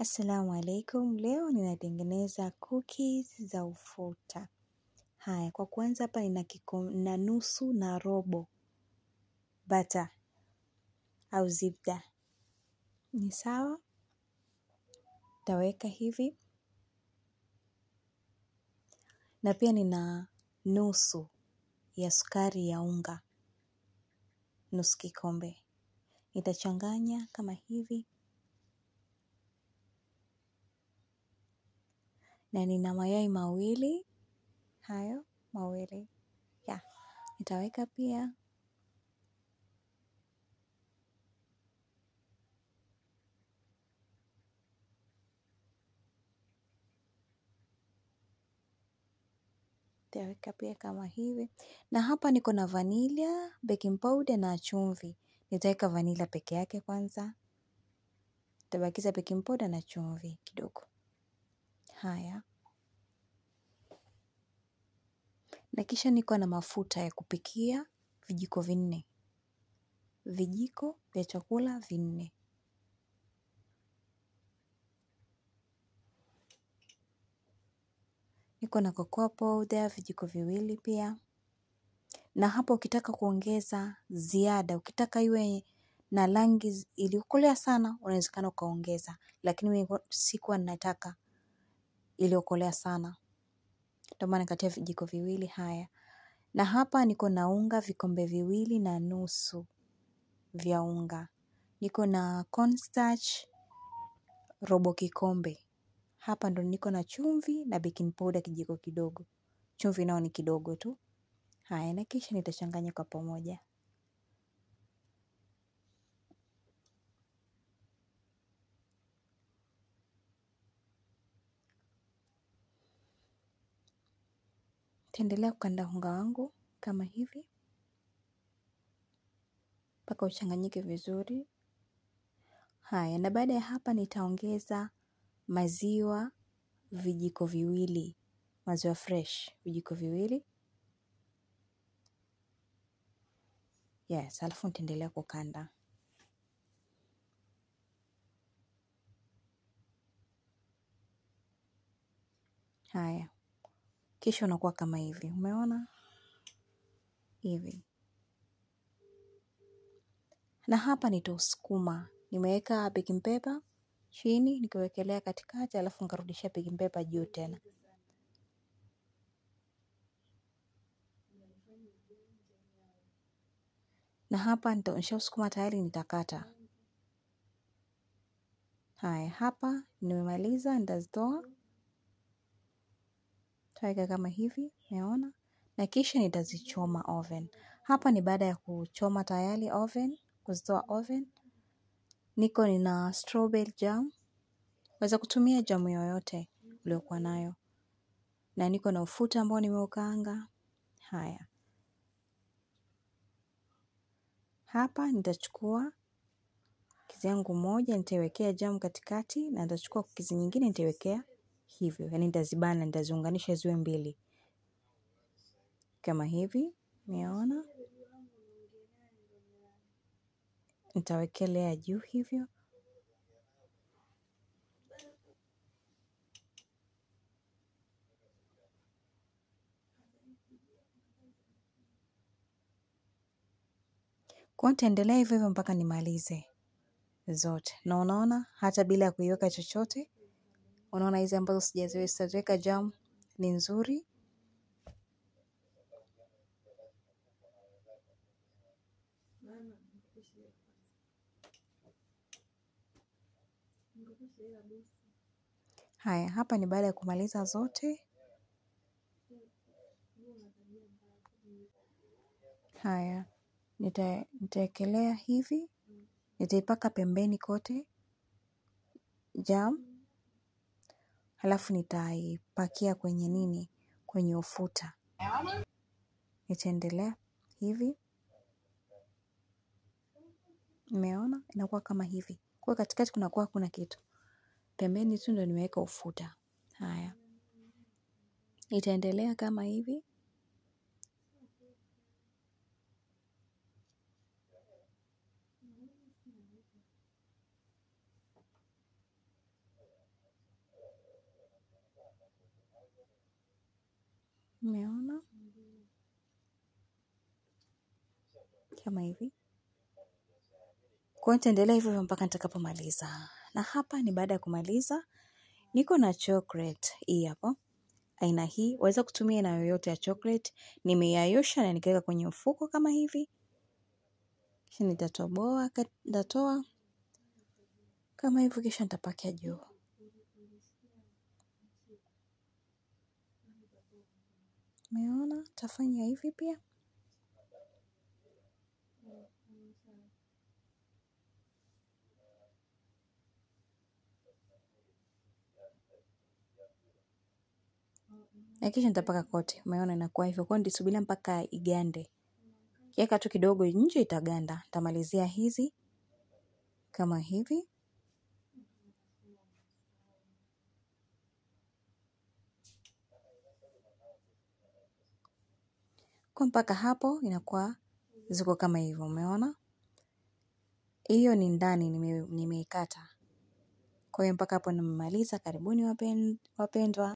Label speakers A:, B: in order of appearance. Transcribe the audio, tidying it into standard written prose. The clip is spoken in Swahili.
A: Assalamu alaikum, leo ninatengeneza cookies za ufuta. Haya, kwa kwanza hapa nina nusu na robo butter au zibda. Ni sawa? Taweka hivi. Na pia nina nusu ya sukari ya unga, nusu kikombe. Nitachanganya kama hivi. Na nina mayai mawili, hayo mawili. Nitaweka pia. Nitaweka pia kama hivi. Na hapa niko na vanilla, baking powder na chumvi. Nitaweka vanilla peke yake kwanza. Nitabakiza baking powder na chumvi kidogo. Haya. Na kisha niko na mafuta ya kupikia vijiko 4. Vijiko vya chakula 4. Niko na cocoa powder vijiko 2 pia. Na hapo ukitaka kuongeza ziada, ukitaka iwe na rangi iliyokolea sana, unawezekana ukaongeza. Lakini mimi sikuwa nataka iliyokolea sana. Ndio maana nikatia vijiko 2 haya. Na hapa niko na unga vikombe 2.5 vya unga. Niko na cornstarch robo kikombe. Hapa ndo niko na chumvi na baking powder kijiko kidogo. Chumvi nao ni kidogo tu. Haya, na kisha nitachanganya kwa pamoja. Nitaendelea kukanda unga wangu kama hivi mpaka uchanganyike vizuri. Haya, na baada ya hapa nitaongeza maziwa vijiko 2. Maziwa fresh vijiko 2. Yes, alafu nitaendelea kukanda. Haya. Kisha unakuwa kama hivi. Umeona? Hivi. Na hapa nitausukuma. Nimeweka baking paper chini, nikawekelea katikati, alafu nikarudishia baking paper juu tena. Na hapa nishausukuma tayari nitakata. Haya, hapa nimemaliza, nitazitoa. Taweka kama hivi, umeona? Na kisha nitazichoma oven. Hapa ni baada ya kuchoma tayari oven, kuzitoa oven. Nina strawberry jam. Waweza kutumia jamu yoyote uliyokuwa nayo. Na niko na ufuta ambao nimeukaanga. Haya. Hapa nitachukua cookies yangu moja, nitaiwekea jam katikati, na nitachukua cookies nyingine nitaiwekea hivyo. Yaani nitazibana, nitaziunganisha ziwe 2. Kama hivi, umeona? Nitawekelea juu hivyo. Kwa nitaendelea hivyo hivyo mpaka nimalize zote. Na unaona hata bila ya kuiweka chochote. Unaona hizi ambazo sijaziweka jam ni nzuri. Haya, hapa ni baada ya kumaliza zote. Haya, nitaekelea hivi. Nitaipaka pembeni kote jam. Halafu nitaipakia kwenye kwenye ufuta. Nitaendelea hivi. Umeona? Inakuwa kama hivi. Kwa katikati kunakuwa hakuna kitu. Pembeni tu ndio nimeweka ufuta. Haya. Nitaendelea kama hivi. Umeona? Kama hivi. Kwa hiyo nitaendelea hivyo mpaka nitakapomaliza. Na hapa ni baada ya kumaliza. Niko na chocolate hii hapo. Aina hii, waweza kutumia na yoyote ya chocolate. Nimeyayosha na nikaweka kwenye mfuko kama hivi. Kisha nitatoa kama hivyo, kisha nitapakia juu. Umeona? Tafanya hivi pia. Na kisha nitapaka kote. Umeona inakuwa hivyo. Kwa hiyo nitasubiria mpaka igande. Kiweka tu kidogo nje itaganda. Nitamalizia hizi kama hivi. Kwa mpaka hapo inakuwa ziko kama hivyo. Umeona? Hiyo ni ndani nimeikata. Kwa hiyo mpaka hapo nimemaliza. Karibuni wapendwa.